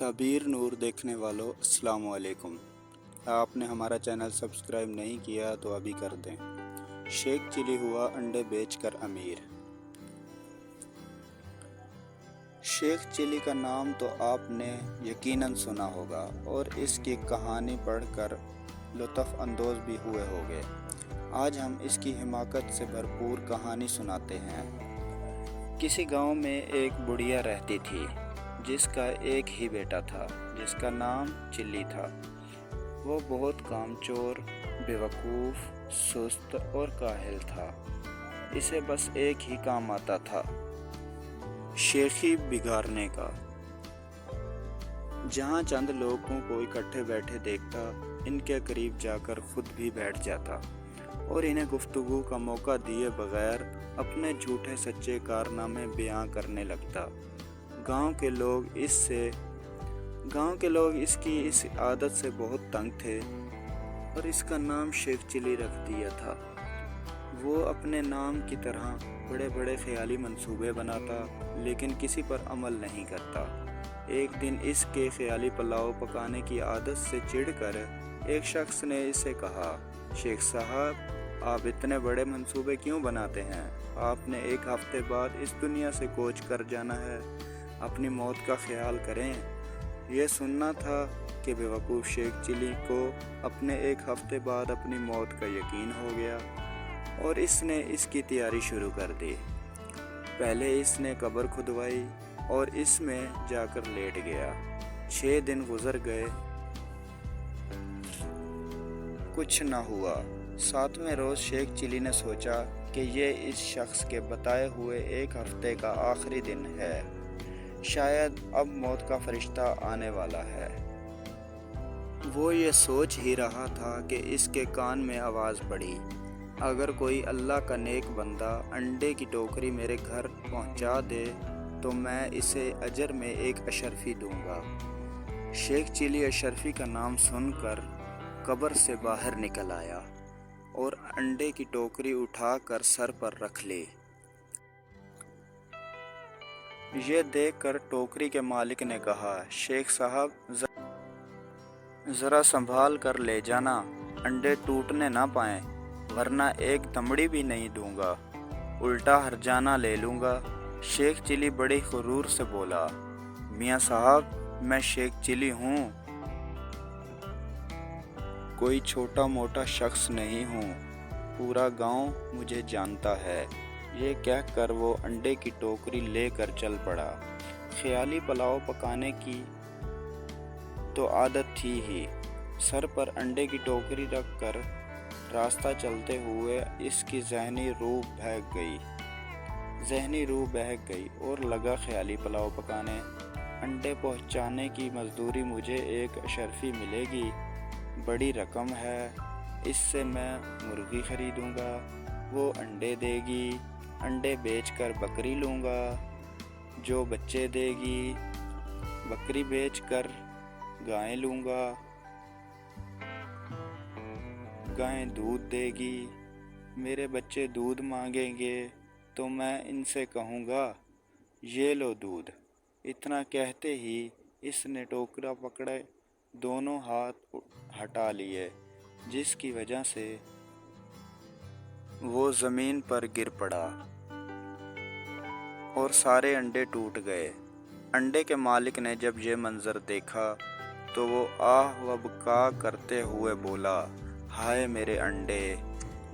तबीर नूर देखने वालों अस्सलाम वालेकुम। आपने हमारा चैनल सब्सक्राइब नहीं किया तो अभी कर दें। शेख चिली हुआ अंडे बेचकर अमीर। शेख चिली का नाम तो आपने यकीनन सुना होगा और इसकी कहानी पढ़कर लुत्फ़ अंदोज़ भी हुए होंगे। आज हम इसकी हिमाकत से भरपूर कहानी सुनाते हैं। किसी गांव में एक बुढ़िया रहती थी जिसका एक ही बेटा था जिसका नाम चिल्ली था। वो बहुत कामचोर, बेवकूफ़, सुस्त और काहिल था। इसे बस एक ही काम आता था, शेखी बिगाड़ने का। जहाँ चंद लोगों को इकट्ठे बैठे देखता, इनके करीब जाकर खुद भी बैठ जाता और इन्हें गुफ्तगू का मौका दिए बगैर अपने झूठे सच्चे कारनामे बयां करने लगता। गांव के लोग इसकी इस आदत से बहुत तंग थे और इसका नाम शेख चिली रख दिया था। वो अपने नाम की तरह बड़े बड़े ख्याली मंसूबे बनाता लेकिन किसी पर अमल नहीं करता। एक दिन इसके ख्याली पुलाव पकाने की आदत से चिढ़कर एक शख्स ने इसे कहा, शेख साहब, आप इतने बड़े मंसूबे क्यों बनाते हैं? आपने एक हफ्ते बाद इस दुनिया से कूच कर जाना है, अपनी मौत का ख्याल करें। यह सुनना था कि बेवकूफ़ शेख चिली को अपने एक हफ्ते बाद अपनी मौत का यकीन हो गया और इसने इसकी तैयारी शुरू कर दी। पहले इसने कब्र खुदवाई और इसमें जाकर लेट गया। 6 दिन गुजर गए, कुछ न हुआ। 7वें रोज़ शेख चिली ने सोचा कि ये इस शख्स के बताए हुए एक हफ्ते का आखिरी दिन है, शायद अब मौत का फरिश्ता आने वाला है। वो ये सोच ही रहा था कि इसके कान में आवाज़ पड़ी, अगर कोई अल्लाह का नेक बंदा अंडे की टोकरी मेरे घर पहुंचा दे तो मैं इसे अजर में एक अशरफी दूंगा। शेख चिली अशरफी का नाम सुनकर कब्र से बाहर निकल आया और अंडे की टोकरी उठाकर सर पर रख ली। ये देखकर टोकरी के मालिक ने कहा, शेख साहब, ज़रा संभाल कर ले जाना, अंडे टूटने ना पाएं, वरना एक दमड़ी भी नहीं दूंगा, उल्टा हर्जाना ले लूँगा। शेख चिली बड़ी गुरूर से बोला, मियाँ साहब, मैं शेख चिली हूँ, कोई छोटा मोटा शख्स नहीं हूँ, पूरा गांव मुझे जानता है। ये कहकर वो अंडे की टोकरी लेकर चल पड़ा। ख्याली पुलाव पकाने की तो आदत थी ही। सर पर अंडे की टोकरी रखकर रास्ता चलते हुए इसकी जहनी रूह बहक गई और लगा ख्याली पुलाव पकाने। अंडे पहुंचाने की मजदूरी मुझे एक अशरफी मिलेगी, बड़ी रकम है, इससे मैं मुर्गी खरीदूंगा, वो अंडे देगी, अंडे बेचकर बकरी लूँगा, जो बच्चे देगी, बकरी बेचकर गायें लूँगा, गायें दूध देगी, मेरे बच्चे दूध मांगेंगे तो मैं इनसे कहूँगा, ये लो दूध। इतना कहते ही इसने टोकरा पकड़े दोनों हाथ हटा लिए, जिसकी वजह से वो ज़मीन पर गिर पड़ा और सारे अंडे टूट गए। अंडे के मालिक ने जब ये मंज़र देखा तो वो आह व बका करते हुए बोला, हाय मेरे अंडे।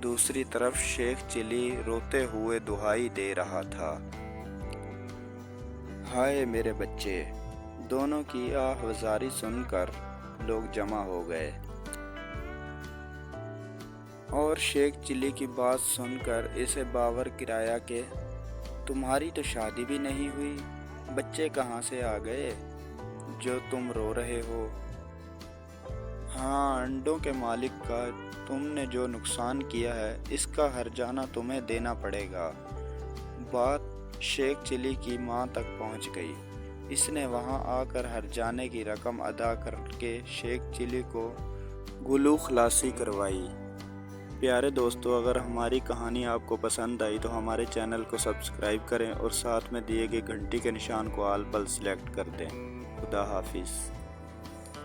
दूसरी तरफ शेख चिली रोते हुए दुहाई दे रहा था, हाय मेरे बच्चे। दोनों की आहवजारी सुनकर लोग जमा हो गए और शेख चिली की बात सुनकर इसे बावर गिराया कि तुम्हारी तो शादी भी नहीं हुई, बच्चे कहाँ से आ गए जो तुम रो रहे हो? हाँ, अंडों के मालिक का तुमने जो नुकसान किया है इसका हर्जाना तुम्हें देना पड़ेगा। बात शेख चिली की माँ तक पहुँच गई। इसने वहाँ आकर हर्जाने की रकम अदा करके शेख चिली को गुलू खलासी करवाई। प्यारे दोस्तों, अगर हमारी कहानी आपको पसंद आई तो हमारे चैनल को सब्सक्राइब करें और साथ में दिए गए घंटी के निशान को ऑल पर सेलेक्ट कर दें। خدا حافظ.